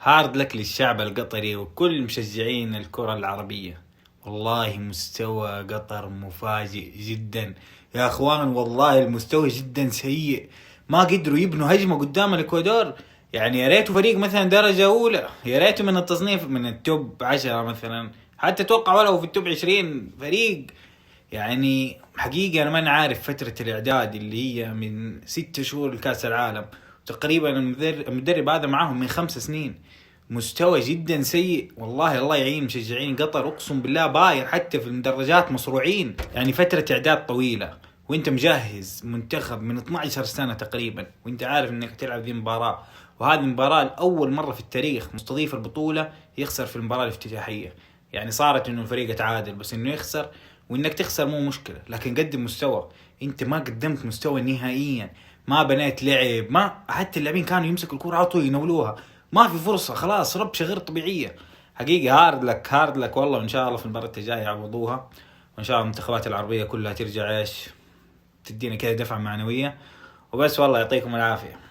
هارد لك للشعب القطري وكل مشجعين الكرة العربية. والله مستوى قطر مفاجئ جدا يا اخوان، والله المستوى جدا سيء. ما قدروا يبنوا هجمة قدام الاكوادور. يعني يا ريته فريق مثلا درجة اولى، يا ريته من التصنيف من التوب 10 مثلا، حتى اتوقع ولو في التوب 20 فريق. يعني حقيقة انا ما عارف فترة الاعداد اللي هي من 6 شهور لكاس العالم، تقريبا المدرب هذا معاهم من 5 سنين. مستوى جدا سيء والله. الله يعين مشجعين قطر، اقسم بالله باير حتى في المدرجات مصروعين. يعني فترة اعداد طويلة وانت مجهز منتخب من 12 سنة تقريبا، وانت عارف انك تلعب ذي مباراة، وهذه المباراة الأول مرة في التاريخ مستضيف البطولة يخسر في المباراة الافتتاحية. يعني صارت انه الفريق تعادل، بس انه يخسر، وانك تخسر مو مشكلة، لكن قدم مستوى. انت ما قدمت مستوى نهائيا، ما بنيت لعب، ما حتى اللاعبين كانوا يمسكوا الكرة على طول ينولوها، ما في فرصة، خلاص ربشة غير طبيعية. حقيقة هارد لك والله. وإن شاء الله في المباراة الجاية يعوضوها، وإن شاء الله المنتخبات العربية كلها ترجع تدينا كذا دفعة معنوية. وبس والله يعطيكم العافية.